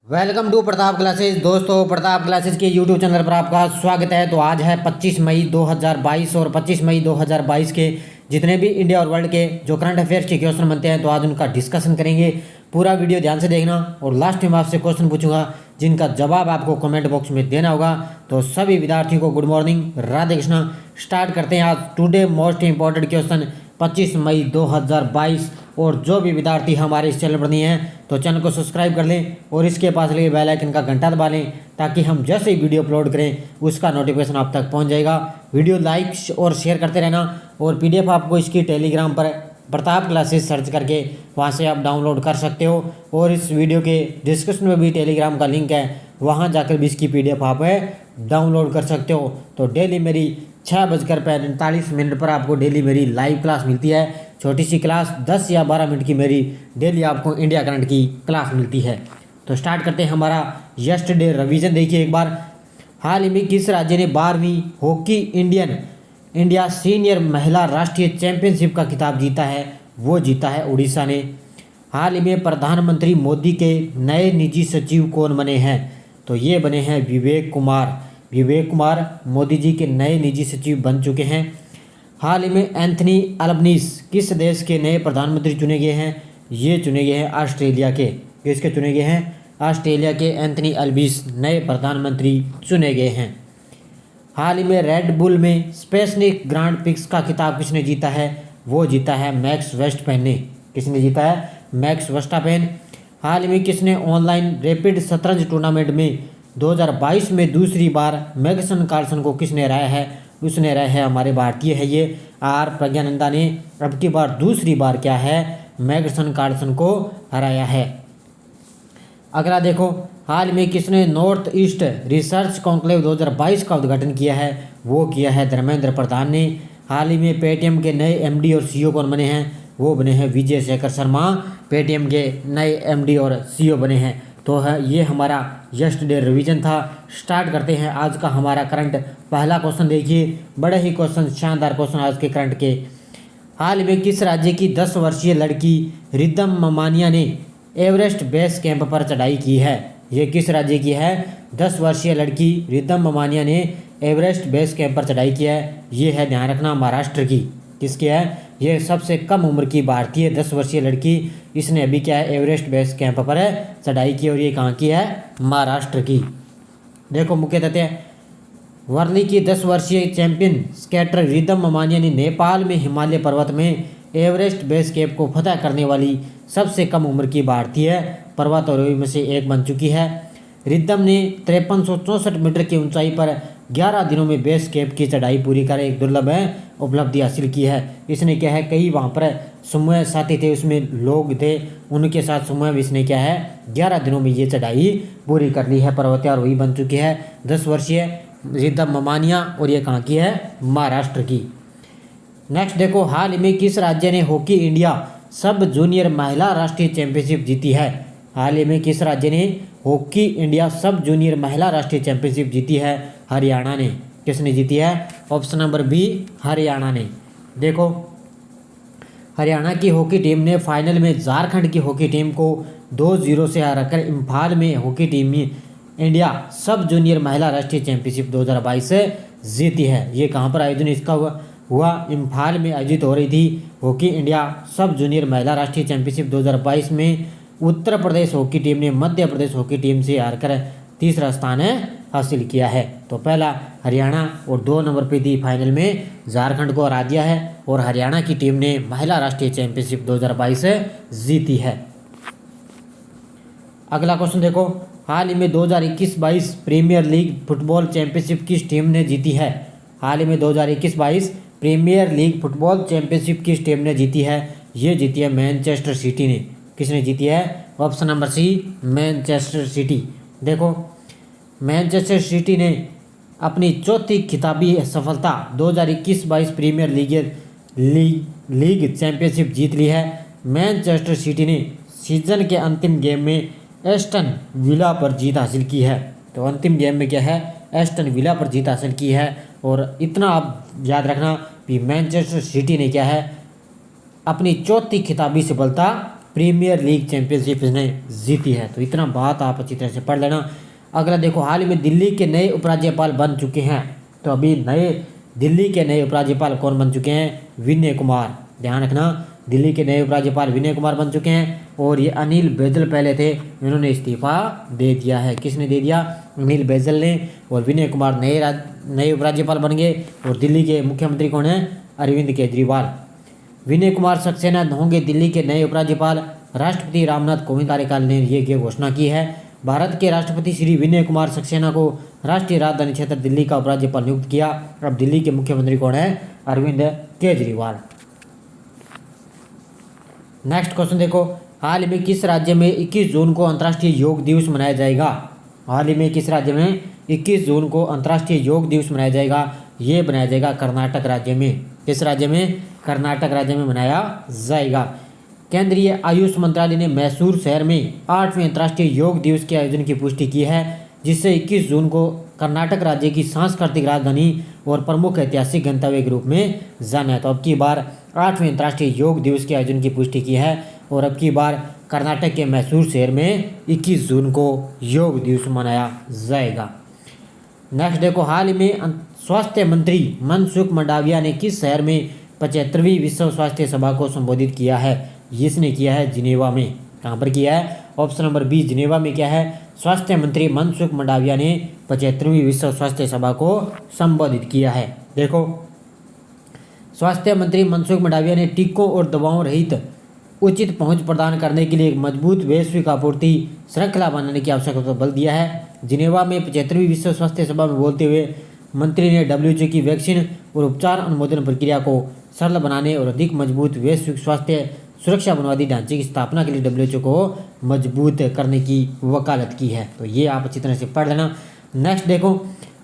Welcome to Pratap classes. दोस्तों, Pratap classes के YouTube channel पर आपका स्वागत है। तो आज है 25 मई 2022 और 25 मई 2022 के जितने भी इंडिया और वर्ल्ड के जो करंट अफेयर्स के क्वेश्चन बनते हैं तो आज उनका डिस्कशन करेंगे। पूरा वीडियो ध्यान से देखना और लास्ट में आपसे क्वेश्चन पूछूंगा जिनका जवाब आपको कमेंट बॉक्स में देना होगा। तो सभी विद्यार्थियों को good morning, Radhe Krishna. Start करते हैं आज टुडे मोस्ट इंपॉर्टेंट क्वेश्चन 25 मई 2022। और जो भी विद्यार्थी हमारे इस चैनल पर नहीं हैं तो चैनल को सब्सक्राइब कर लें और इसके पास लगे बेल आइकन का घंटा दबा लें ताकि हम जैसे ही वीडियो अपलोड करें उसका नोटिफिकेशन आप तक पहुंच जाएगा। वीडियो लाइक और शेयर करते रहना और पीडीएफ आपको इसकी टेलीग्राम पर प्रताप क्लासेस सर्च करके वहां से आप डाउनलोड कर सकते हो। और इस वीडियो के डिस्क्रिप्शन में भी टेलीग्राम का लिंक है, वहां जाकर भी इसकी पीडीएफ आप डाउनलोड कर सकते हो। तो डेली मेरी 6:45 पर आपको डेली मेरी लाइव क्लास मिलती है। छोटी सी क्लास 10 या 12 मिनट की मेरी डेली आपको इंडिया करंट की क्लास मिलती है। तो स्टार्ट करते हैं हमारा यस्टरडे रिवीजन। देखिए एक बार, हाल ही में किस राज्य ने 12वीं हॉकी इंडिया सीनियर महिला राष्ट्रीय चैंपियनशिप का खिताब जीता है? वो जीता है उड़ीसा ने। हाल ही में प्रधानमंत्री मोदी के नए निजी सचिव कौन बने हैं? तो ये बने हैं विवेक कुमार मोदी जी के नए निजी सचिव बन चुके हैं। हाल ही में एंथनी अल्बनीज किस देश के नए प्रधानमंत्री चुने गए हैं? ये चुने गए हैं ऑस्ट्रेलिया के। किसके चुने गए हैं? ऑस्ट्रेलिया के एंथनी अल्बनीज नए प्रधानमंत्री चुने गए हैं। हाल ही में रेड बुल में स्पेसनिक ग्रांड प्रिक्स का खिताब किसने जीता है? वो जीता है मैक्स वेस्टपेन ने। किसने जीता है? Max Verstappen. हाल ही में किसने ऑनलाइन रैपिड शतरंज टूर्नामेंट में 2022 में दूसरी बार मैग्नस कार्लसन को किसने हराया है? उसने हराया है हमारे भारतीय है ये आर प्रज्ञानंदा ने। अब की बार दूसरी बार क्या है? मैग्नस कार्लसन को हराया है। अगला देखो, हाल में किसने नॉर्थ ईस्ट रिसर्च कॉन्क्लेव 2022 का उद्घाटन किया है? वो किया है धर्मेंद्र प्रधान ने। हाल ही में पेटीएम के नए एमडी और सीईओ कौन बने हैं? वो बने हैं विजय शेखर शर्मा, पेटीएम के नए एमडी और सीईओ बने हैं। तो है ये हमारा यस्टरडे रिवीजन था। स्टार्ट करते हैं आज का हमारा करंट। पहला क्वेश्चन देखिए, बड़े ही क्वेश्चन, शानदार क्वेश्चन आज के करंट के। हाल में किस राज्य की 10 वर्षीय लड़की रिद्धम ममानिया ने एवरेस्ट बेस कैंप पर चढ़ाई की है? ये किस राज्य की है? 10 वर्षीय लड़की रिद्धम ममानिया ने एवरेस्ट बेस कैंप पर चढ़ाई की है। ये है, ध्यान रखना, महाराष्ट्र की। किसकी है? ये सबसे कम उम्र की भारतीय 10 वर्षीय लड़की, इसने अभी क्या है एवरेस्ट बेस कैंप पर चढ़ाई की और ये कहाँ की है? महाराष्ट्र की। देखो मुख्य तथ्य, वर्ली की 10 वर्षीय चैंपियन स्केटर रिद्धम ममानिया ने नेपाल में हिमालय पर्वत में एवरेस्ट बेस कैंप को फतह करने वाली सबसे कम उम्र की भारतीय पर्वतारोही में से एक बन चुकी है। रिद्धम ने 5364 मीटर की ऊंचाई पर 11 दिनों में बेस कैंप की चढ़ाई पूरी कर एक दुर्लभ उपलब्धि हासिल की है। इसने क्या है, कई वहाँ पर समूह साथी थे, उसमें लोग थे, उनके साथ समूह में इसने क्या है 11 दिनों में ये चढ़ाई पूरी कर ली है। पर्वतारोही बन चुकी है 10 वर्षीय रिद्धम ममानिया और ये कहाँ की है? महाराष्ट्र की। नेक्स्ट देखो, हाल ही में किस राज्य ने हॉकी इंडिया सब जूनियर महिला राष्ट्रीय चैंपियनशिप जीती है? हाल ही में किस राज्य ने हॉकी इंडिया सब जूनियर महिला राष्ट्रीय चैंपियनशिप जीती है? हरियाणा ने। किसने जीती है? ऑप्शन नंबर बी, हरियाणा ने। देखो, हरियाणा की हॉकी टीम ने फाइनल में झारखंड की हॉकी टीम को 2-0 से हराकर इम्फाल में हॉकी टीम में इंडिया सब जूनियर महिला राष्ट्रीय चैंपियनशिप 2022 से जीती है। ये कहाँ पर आयोजन इसका हुआ? इम्फाल में आयोजित हो रही थी हॉकी इंडिया सब जूनियर महिला राष्ट्रीय चैंपियनशिप 2022 में उत्तर प्रदेश हॉकी टीम ने मध्य प्रदेश हॉकी टीम से हारकर तीसरा स्थान हासिल किया है। तो पहला हरियाणा और 2 नंबर पे थी फाइनल में झारखंड को हरा दिया है और हरियाणा की टीम ने महिला राष्ट्रीय चैंपियनशिप 2022 जीती है। अगला क्वेश्चन देखो, हाल ही में 2021-22 प्रीमियर लीग फुटबॉल चैंपियनशिप किस टीम ने जीती है? हाल ही में 2021-22 प्रीमियर लीग फुटबॉल चैंपियनशिप किस टीम ने जीती है? ये जीती है मैनचेस्टर सिटी ने। किसने जीती है? Option number C, Manchester City. देखो, मैनचेस्टर सिटी ने अपनी चौथी खिताबी सफलता 2021-22 प्रीमियर लीग चैंपियनशिप जीत ली है। मैनचेस्टर सिटी ने सीजन के अंतिम गेम में एस्टन विला पर जीत हासिल की है। तो अंतिम गेम में क्या है? एस्टन विला पर जीत हासिल की है। और इतना आप याद रखना कि मैनचेस्टर सिटी ने क्या है अपनी चौथी खिताबी सफलता प्रीमियर लीग चैंपियनशिप इसने जीती है। तो इतना बात आप अच्छी तरह से पढ़ लेना। अगला देखो, हाल ही में दिल्ली के नए उपराज्यपाल बन चुके हैं। तो अभी दिल्ली के नए उपराज्यपाल कौन बन चुके हैं? विनय कुमार। ध्यान रखना, दिल्ली के नए उपराज्यपाल विनय कुमार बन चुके हैं। और ये अनिल बैजल पहले थे, इन्होंने इस्तीफा दे दिया है। किसने दे दिया? अनिल बैजल ने। और विनय कुमार नए उपराज्यपाल बन गए। और दिल्ली के मुख्यमंत्री कौन है? अरविंद केजरीवाल। विनय कुमार सक्सेना होंगे दिल्ली के नए उपराज्यपाल। राष्ट्रपति रामनाथ कोविंद कार्यकाल ने ये घोषणा की है। भारत के राष्ट्रपति श्री विनय कुमार सक्सेना को राष्ट्रीय राजधानी क्षेत्र दिल्ली का उपराज्यपाल नियुक्त किया। अब दिल्ली के मुख्यमंत्री कौन है? अरविंद केजरीवाल। नेक्स्ट क्वेश्चन देखो, हाल ही में किस राज्य में 21 जून को अंतर्राष्ट्रीय योग दिवस मनाया जाएगा? हाल ही में किस राज्य में 21 जून को अंतर्राष्ट्रीय योग दिवस मनाया जाएगा? ये मनाया जाएगा कर्नाटक राज्य में। किस राज्य में? कर्नाटक राज्य में मनाया जाएगा। केंद्रीय आयुष मंत्रालय ने मैसूर शहर में 8वें अंतर्राष्ट्रीय योग दिवस के आयोजन की पुष्टि की है, जिससे 21 जून को कर्नाटक राज्य की सांस्कृतिक राजधानी और प्रमुख ऐतिहासिक गंतव्य के रूप में जाना है। तो अब की बार 8वें अंतर्राष्ट्रीय योग दिवस के आयोजन की पुष्टि की है और अब की बार कर्नाटक के मैसूर शहर में 21 जून को योग दिवस मनाया जाएगा। नेक्स्ट देखो, हाल ही में स्वास्थ्य मंत्री मनसुख मंडाविया ने किस शहर में 75वीं विश्व स्वास्थ्य सभा को संबोधित किया है? इसने किया है जिनेवा में। कहाँ पर किया है? ऑप्शन नंबर बी, जिनेवा में। क्या है? स्वास्थ्य मंत्री मनसुख मंडाविया ने 75वीं विश्व स्वास्थ्य सभा को संबोधित किया है। देखो, स्वास्थ्य मंत्री मनसुख मंडाविया ने टीकों और दवाओं रहित उचित पहुंच प्रदान करने के लिए एक मजबूत वैश्विक आपूर्ति श्रृंखला बनाने की आवश्यकता पर बल दिया है। जिनेवा में 75वीं विश्व स्वास्थ्य सभा में बोलते हुए मंत्री ने WHO की वैक्सीन और उपचार अनुमोदन प्रक्रिया को सरल बनाने और अधिक मजबूत वैश्विक स्वास्थ्य सुरक्षा बुनियादी ढांचे की स्थापना के लिए WHO को मजबूत करने की वकालत की है। तो ये आप अच्छी तरह से पढ़ लेना। नेक्स्ट देखो,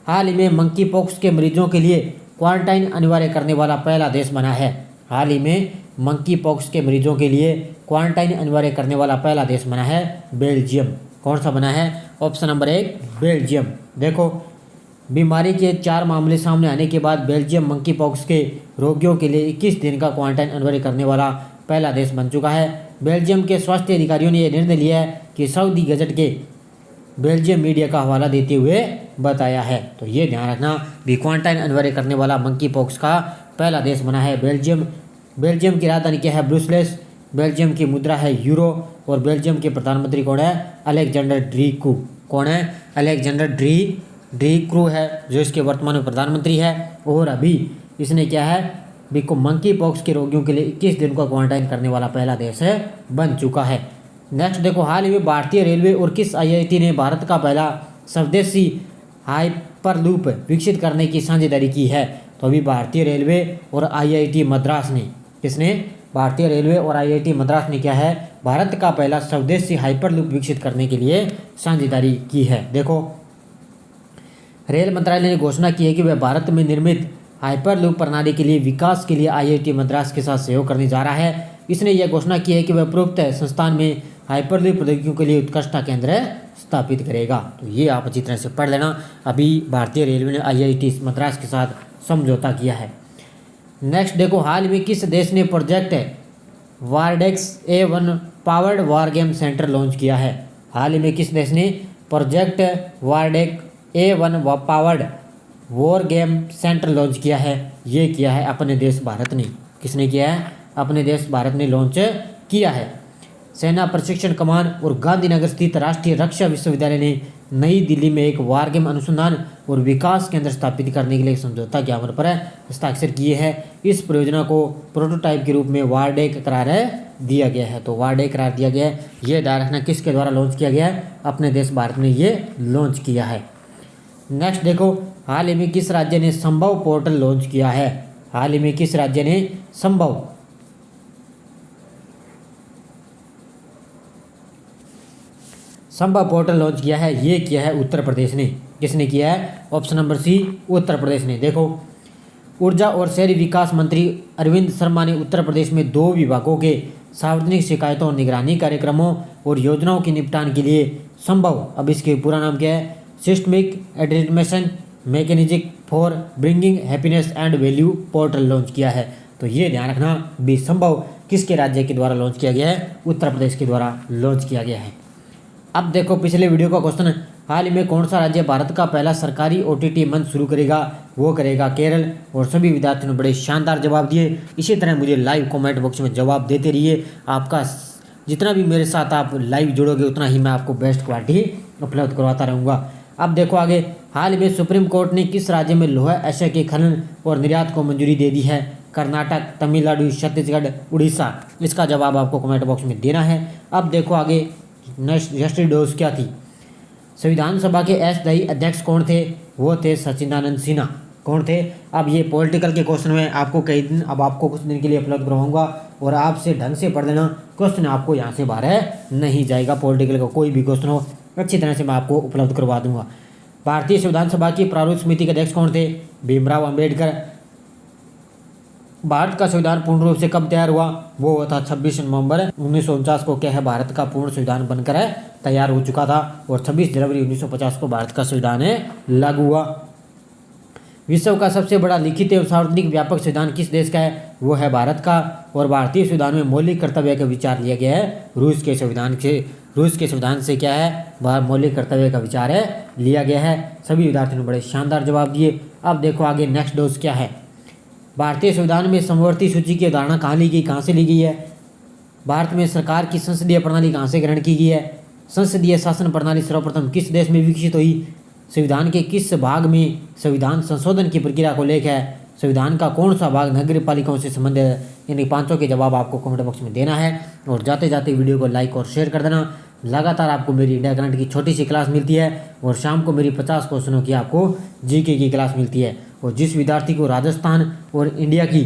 हाल ही में मंकी पॉक्स के मरीजों के लिए क्वारंटाइन अनिवार्य करने वाला पहला देश बना है। हाल ही में मंकी पॉक्स के मरीजों के लिए क्वारंटाइन अनिवार्य करने वाला पहला देश बना है बेल्जियम। कौन सा बना है? Option number 1, Belgium. देखो, बीमारी के 4 मामले सामने आने के बाद बेल्जियम मंकी पॉक्स के रोगियों के लिए 21 दिन का क्वारंटाइन अनिवार्य करने वाला पहला देश बन चुका है। बेल्जियम के स्वास्थ्य अधिकारियों ने यह निर्णय लिया है कि सऊदी गजट के बेल्जियम मीडिया का हवाला देते हुए बताया है। तो ये ध्यान रखना, भी क्वारंटाइन अनिवार्य करने वाला मंकी पॉक्स का पहला देश बना है बेल्जियम। बेल्जियम की राजधानी क्या है? ब्रुसेल्स। बेल्जियम की मुद्रा है यूरो। और बेल्जियम के प्रधानमंत्री कौन है? अलेक्जेंडर ड्रीकू। कौन है? अलेक्जेंडर ड्रीकू है, जो इसके वर्तमान में प्रधानमंत्री है। और अभी इसने क्या है? को मंकी पॉक्स के रोगियों के लिए 21 दिन का क्वारंटाइन करने वाला पहला देश है बन चुका है। नेक्स्ट देखो, हाल ही में भारतीय रेलवे और किस IIT ने भारत का पहला स्वदेशी हाइपरलूप विकसित करने की साझेदारी की है? तो अभी भारतीय रेलवे और IIT मद्रास ने, किसने? भारतीय रेलवे और IIT मद्रास ने क्या है? भारत का पहला स्वदेशी हाइपरलूप विकसित करने के लिए साझेदारी की है। देखो, रेल मंत्रालय ने घोषणा की है कि वह भारत में निर्मित हाइपरलूप प्रणाली के लिए विकास के लिए IIT मद्रास के साथ सहयोग करने जा रहा है। इसने यह घोषणा की है कि वह उपरोक्त संस्थान में हाइपरलूप प्रौद्योगिकियों के लिए उत्कृष्टता केंद्र स्थापित करेगा। तो ये आप अच्छी तरह से पढ़ लेना। अभी भारतीय रेलवे ने IIT मद्रास के साथ समझौता किया है। नेक्स्ट देखो, हाल में किस देश ने project Wardex A1 powered war game center launch किया है? हाल ही में किस देश ने project Wardex A1 powered war game center launch किया है? ये किया है अपने देश भारत ने। किसने किया है? अपने देश भारत ने लॉन्च किया है। सेना प्रशिक्षण कमान और गांधीनगर स्थित राष्ट्रीय रक्षा विश्वविद्यालय ने नई दिल्ली में एक वार गेम अनुसंधान और विकास केंद्र स्थापित करने के लिए समझौता ज्ञापन पर हस्ताक्षर किए हैं। इस परियोजना को प्रोटोटाइप के रूप में वारडेक करार दिया गया है। तो वारडेक करार दिया गया है। ये ध्यान रखना, किसके द्वारा लॉन्च किया गया है? अपने देश भारत ने ये लॉन्च किया है। नेक्स्ट देखो, हाल ही में किस राज्य ने संभव पोर्टल लॉन्च किया है? हाल ही में किस राज्य ने संभव पोर्टल लॉन्च किया है? ये किया है उत्तर प्रदेश ने। किसने किया है? ऑप्शन नंबर सी, उत्तर प्रदेश ने। देखो, ऊर्जा और शहरी विकास मंत्री अरविंद शर्मा ने उत्तर प्रदेश में 2 विभागों के सार्वजनिक शिकायतों और निगरानी कार्यक्रमों और योजनाओं के निपटान के लिए संभव, अब इसके पूरा नाम क्या है? Systemic admission mechanism for bringing happiness and value portal launch किया है। तो ये ध्यान रखना। बी संभव किसके राज्य के द्वारा लॉन्च किया गया है? उत्तर प्रदेश के द्वारा लॉन्च किया गया है। अब देखो पिछले वीडियो का क्वेश्चन, हाल ही में कौन सा राज्य भारत का पहला सरकारी OTT मंच शुरू करेगा? वो करेगा केरल। और सभी विद्यार्थियों ने बड़े शानदार जवाब दिए। इसी तरह मुझे लाइव कमेंट बॉक्स में जवाब देते रहिए। आपका जितना भी मेरे साथ आप लाइव जुड़ोगे उतना ही मैं आपको बेस्ट क्वालिटी उपलब्ध करवाता रहूँगा। अब देखो आगे, हाल में सुप्रीम कोर्ट ने किस राज्य में लोहा एशिया के खनन और निर्यात को मंजूरी दे दी है? कर्नाटक, तमिलनाडु, छत्तीसगढ़, उड़ीसा। इसका जवाब आपको कमेंट बॉक्स में देना है। अब देखो आगे, नेक्स्ट डोज क्या थी? संविधान सभा के अस्थायी अध्यक्ष कौन थे? वो थे सच्चिदानंद सिन्हा। कौन थे? अब ये पॉलिटिकल के क्वेश्चन में आपको कई दिन, अब आपको कुछ दिन के लिए उपलब्ध करवाऊंगा और आपसे ढंग से पढ़ लेना। क्वेश्चन आपको यहाँ से बाहर नहीं जाएगा। पॉलिटिकल का कोई भी क्वेश्चन हो अच्छी तरह से मैं आपको उपलब्ध करवा दूंगा। भारतीय संविधान सभा की प्रारूप समिति के अध्यक्ष कौन थे? भीमराव अंबेडकर। भारत का संविधान पूर्ण रूप से कब तैयार हुआ? वो हुआ था 26 नवंबर 1949 को। क्या है? भारत का पूर्ण संविधान बनकर तैयार हो चुका था और 26 जनवरी 1950 को भारत का संविधान लागू हुआ। विश्व का सबसे बड़ा लिखित एवं सार्वजनिक व्यापक संविधान किस देश का है? वो है भारत का। और भारतीय संविधान में मौलिक कर्तव्य का विचार लिया गया है रूस के संविधान से क्या है? मौलिक कर्तव्य का विचार लिया गया है। सभी विद्यार्थियों ने बड़े शानदार जवाब दिए। अब देखो आगे, नेक्स्ट डोज क्या है? भारतीय संविधान में समवर्ती सूची की अवधारणा कहाँ ली गई, कहाँ से ली गई है? भारत में सरकार की संसदीय प्रणाली कहाँ से ग्रहण की गई है? संसदीय शासन प्रणाली सर्वप्रथम किस देश में विकसित हुई? संविधान के किस भाग में संविधान संशोधन की प्रक्रिया को लेकर है? संविधान का कौन सा भाग नगर पालिकाओं से संबंधित है? यानी पांचों के जवाब आपको कमेंट बॉक्स में देना है। और जाते जाते वीडियो को लाइक और शेयर कर देना। लगातार आपको मेरी इंडिया करंट की छोटी सी क्लास मिलती है और शाम को मेरी 50 क्वेश्चनों की आपको GK की क्लास मिलती है। और जिस विद्यार्थी को राजस्थान और इंडिया की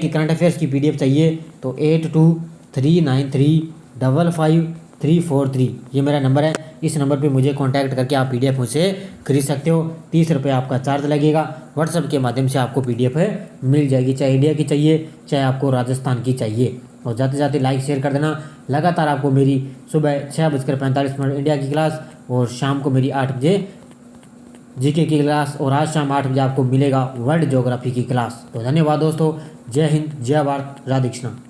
करंट अफेयर्स की PDF चाहिए तो 8239355343 ये मेरा नंबर है। इस नंबर पे मुझे कांटेक्ट करके आप PDF मुझसे खरीद सकते हो। 30 रुपये आपका चार्ज लगेगा। व्हाट्सएप के माध्यम से आपको PDF मिल जाएगी, चाहे इंडिया की चाहिए चाहे आपको राजस्थान की चाहिए। और जाते जाते लाइक शेयर कर देना। लगातार आपको मेरी सुबह 6:45 इंडिया की क्लास और शाम को मेरी 8 बजे GK की क्लास और आज शाम 8 बजे आपको मिलेगा वर्ल्ड ज्योग्राफी की क्लास। तो धन्यवाद दोस्तों। जय हिंद, जय भारत, राधे कृष्ण।